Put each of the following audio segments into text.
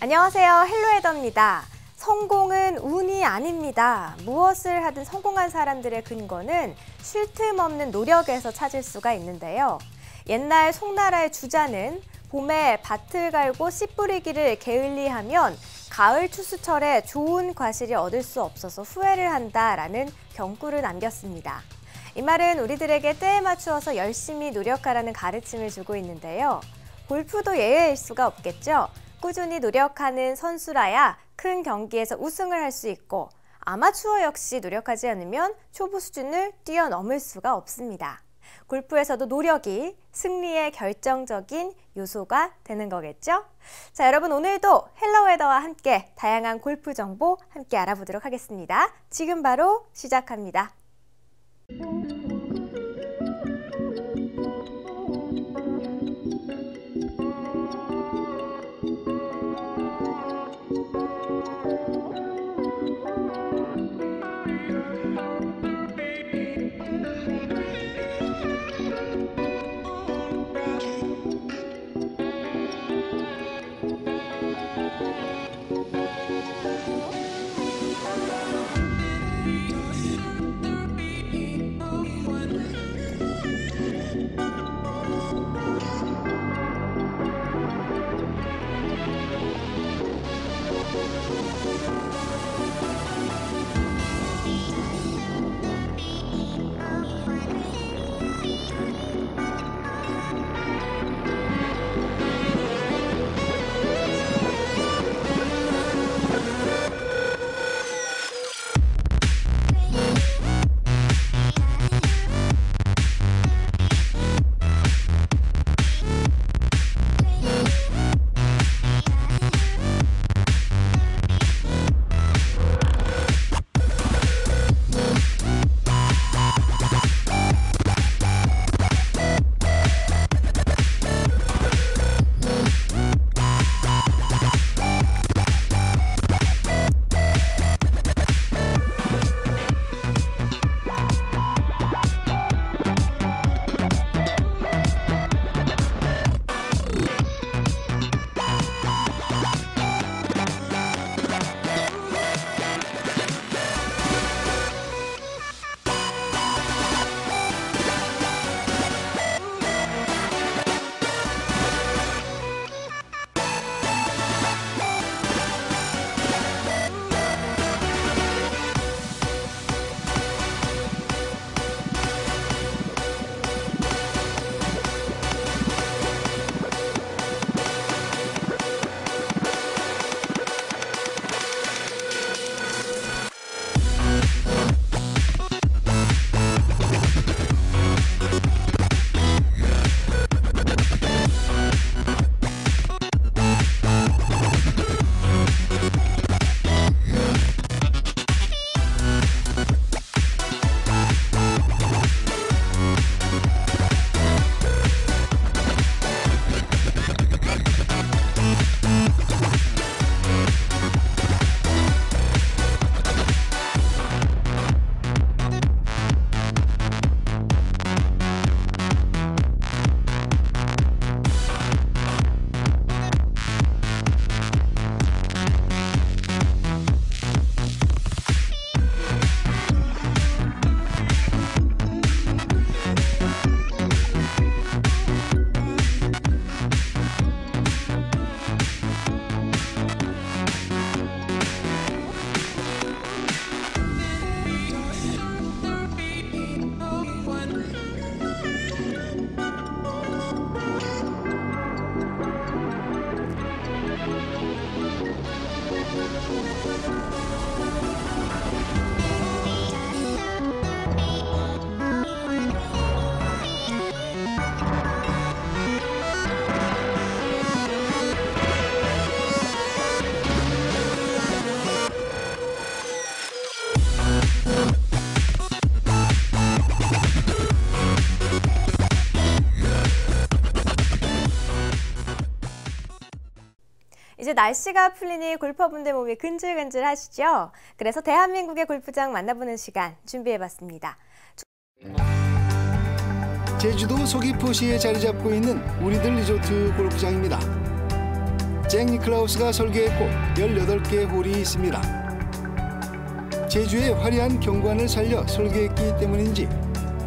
안녕하세요. 헬로헤더입니다. 성공은 운이 아닙니다. 무엇을 하든 성공한 사람들의 근거는 쉴 틈 없는 노력에서 찾을 수가 있는데요. 옛날 송나라의 주자는 봄에 밭을 갈고 씨 뿌리기를 게을리하면 가을 추수철에 좋은 과실을 얻을 수 없어서 후회를 한다라는 경구를 남겼습니다. 이 말은 우리들에게 때에 맞추어서 열심히 노력하라는 가르침을 주고 있는데요. 골프도 예외일 수가 없겠죠. 꾸준히 노력하는 선수라야 큰 경기에서 우승을 할 수 있고 아마추어 역시 노력하지 않으면 초보 수준을 뛰어넘을 수가 없습니다. 골프에서도 노력이 승리의 결정적인 요소가 되는 거겠죠? 자, 여러분 오늘도 헬로헤더와 함께 다양한 골프 정보 함께 알아보도록 하겠습니다. 지금 바로 시작합니다. 이제 날씨가 풀리니 골퍼분들 몸이 근질근질 하시죠? 그래서 대한민국의 골프장 만나보는 시간 준비해봤습니다. 제주도 서귀포시에 자리 잡고 있는 우리들 리조트 골프장입니다. 잭 니클라우스가 설계했고 18개의 홀이 있습니다. 제주의 화려한 경관을 살려 설계했기 때문인지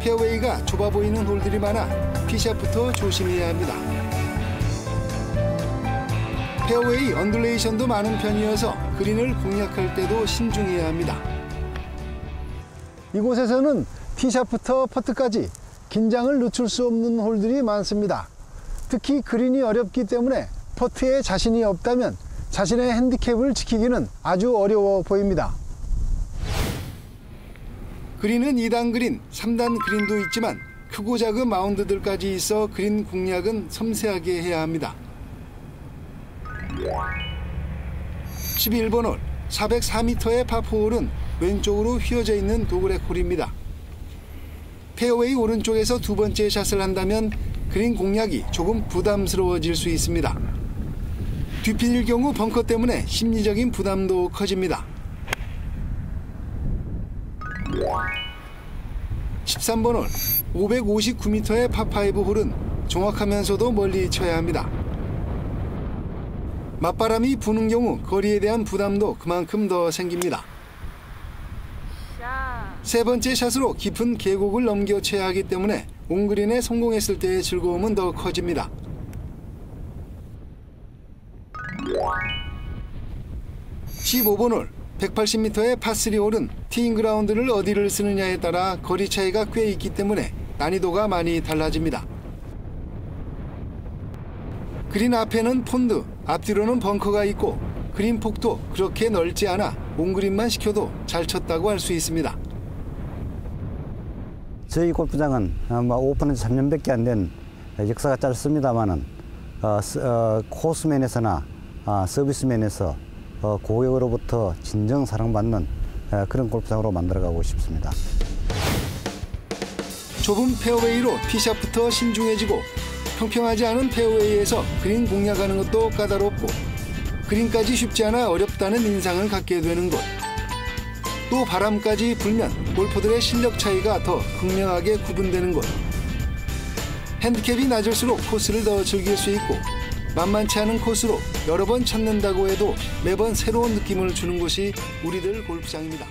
페어웨이가 좁아 보이는 홀들이 많아 티샷부터 조심해야 합니다. 페어웨이 언듈레이션도 많은 편이어서 그린을 공략할 때도 신중해야 합니다. 이곳에서는 티샷부터 퍼트까지 긴장을 늦출 수 없는 홀들이 많습니다. 특히 그린이 어렵기 때문에 퍼트에 자신이 없다면 자신의 핸디캡을 지키기는 아주 어려워 보입니다. 그린은 2단 그린, 3단 그린도 있지만 크고 작은 마운드들까지 있어 그린 공략은 섬세하게 해야 합니다. 11번 홀 404m의 파4홀은 왼쪽으로 휘어져 있는 도그렉 홀입니다. 페어웨이 오른쪽에서 두 번째 샷을 한다면 그린 공략이 조금 부담스러워질 수 있습니다. 뒤핀일 경우 벙커 때문에 심리적인 부담도 커집니다. 13번 홀 559m의 파5 홀은 정확하면서도 멀리 쳐야 합니다. 맞바람이 부는 경우 거리에 대한 부담도 그만큼 더 생깁니다. 세 번째 샷으로 깊은 계곡을 넘겨 쳐야 하기 때문에 온그린에 성공했을 때의 즐거움은 더 커집니다. 15번 홀 180m의 파3 홀은 티잉 그라운드를 어디를 쓰느냐에 따라 거리 차이가 꽤 있기 때문에 난이도가 많이 달라집니다. 그린 앞에는 폰드, 앞뒤로는 벙커가 있고 그린 폭도 그렇게 넓지 않아 온그린만 시켜도 잘 쳤다고 할 수 있습니다. 저희 골프장은 오픈한 지 3년밖에 안 된 역사가 짧습니다만은 코스면에서나 서비스면에서 고객으로부터 진정 사랑받는 그런 골프장으로 만들어가고 싶습니다. 좁은 페어웨이로 티샷부터 신중해지고 평평하지 않은 페어웨이에서 그린 공략하는 것도 까다롭고 그린까지 쉽지 않아 어렵다는 인상을 갖게 되는 것. 또 바람까지 불면 골퍼들의 실력 차이가 더 극명하게 구분되는 것. 핸디캡이 낮을수록 코스를 더 즐길 수 있고 만만치 않은 코스로 여러 번 찾는다고 해도 매번 새로운 느낌을 주는 곳이 우리들 골프장입니다.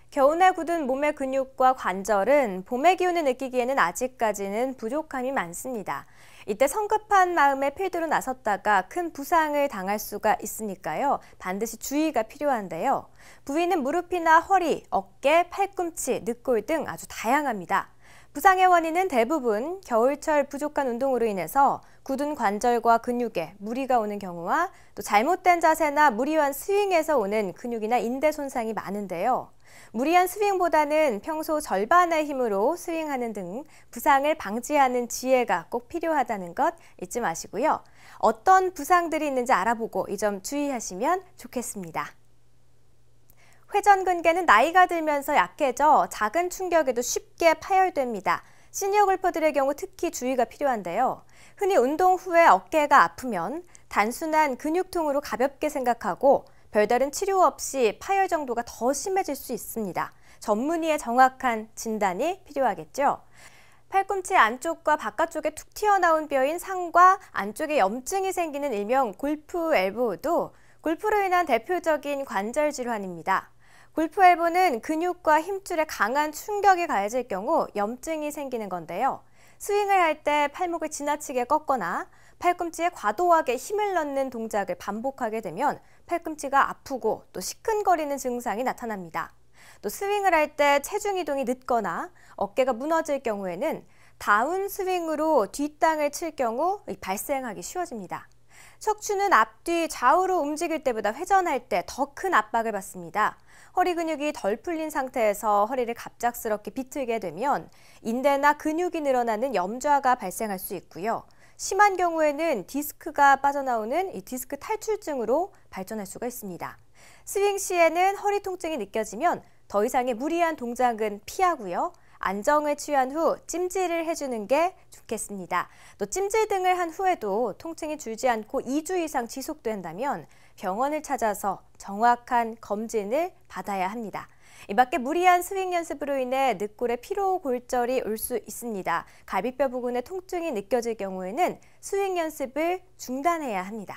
겨우내 굳은 몸의 근육과 관절은 봄의 기운을 느끼기에는 아직까지는 부족함이 많습니다. 이때 성급한 마음에 필드로 나섰다가 큰 부상을 당할 수가 있으니까요. 반드시 주의가 필요한데요. 부위는 무릎이나 허리, 어깨, 팔꿈치, 늑골 등 아주 다양합니다. 부상의 원인은 대부분 겨울철 부족한 운동으로 인해서 굳은 관절과 근육에 무리가 오는 경우와 또 잘못된 자세나 무리한 스윙에서 오는 근육이나 인대 손상이 많은데요. 무리한 스윙보다는 평소 절반의 힘으로 스윙하는 등 부상을 방지하는 지혜가 꼭 필요하다는 것 잊지 마시고요. 어떤 부상들이 있는지 알아보고 이 점 주의하시면 좋겠습니다. 회전근개는 나이가 들면서 약해져 작은 충격에도 쉽게 파열됩니다. 시니어 골퍼들의 경우 특히 주의가 필요한데요. 흔히 운동 후에 어깨가 아프면 단순한 근육통으로 가볍게 생각하고 별다른 치료 없이 파열 정도가 더 심해질 수 있습니다. 전문의의 정확한 진단이 필요하겠죠. 팔꿈치 안쪽과 바깥쪽에 툭 튀어나온 뼈인 상과 안쪽에 염증이 생기는 일명 골프 엘보도 골프로 인한 대표적인 관절 질환입니다. 골프 엘보는 근육과 힘줄에 강한 충격이 가해질 경우 염증이 생기는 건데요. 스윙을 할 때 팔목을 지나치게 꺾거나 팔꿈치에 과도하게 힘을 넣는 동작을 반복하게 되면 팔꿈치가 아프고 또 시큰거리는 증상이 나타납니다. 또 스윙을 할 때 체중 이동이 늦거나 어깨가 무너질 경우에는 다운 스윙으로 뒷땅을 칠 경우 발생하기 쉬워집니다. 척추는 앞뒤 좌우로 움직일 때보다 회전할 때 더 큰 압박을 받습니다. 허리 근육이 덜 풀린 상태에서 허리를 갑작스럽게 비틀게 되면 인대나 근육이 늘어나는 염좌가 발생할 수 있고요. 심한 경우에는 디스크가 빠져나오는 이 디스크 탈출증으로 발전할 수가 있습니다. 스윙 시에는 허리 통증이 느껴지면 더 이상의 무리한 동작은 피하고요. 안정을 취한 후 찜질을 해주는 게 좋겠습니다. 또 찜질 등을 한 후에도 통증이 줄지 않고 2주 이상 지속된다면 병원을 찾아서 정확한 검진을 받아야 합니다. 이 밖에 무리한 스윙 연습으로 인해 늑골의 피로 골절이 올 수 있습니다. 갈비뼈 부근에 통증이 느껴질 경우에는 스윙 연습을 중단해야 합니다.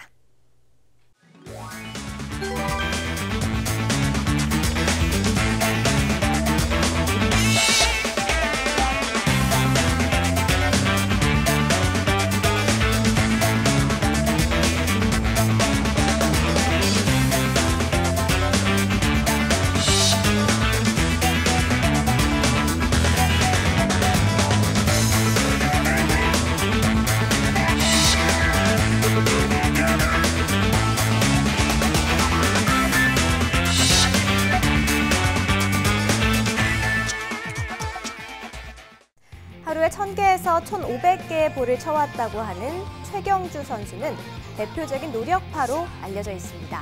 하루에 1000개에서 1500개의 볼을 쳐왔다고 하는 최경주 선수는 대표적인 노력파로 알려져 있습니다.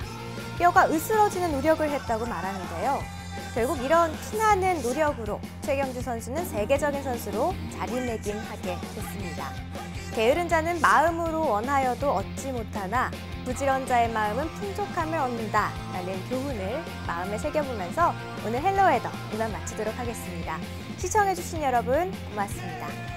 뼈가 으스러지는 노력을 했다고 말하는데요. 결국 이런 피나는 노력으로 최경주 선수는 세계적인 선수로 자리매김하게 됐습니다. 게으른 자는 마음으로 원하여도 얻지 못하나 부지런 자의 마음은 풍족함을 얻는다라는 교훈을 마음에 새겨보면서 오늘 헬로 웨더 이만 마치도록 하겠습니다. 시청해주신 여러분 고맙습니다.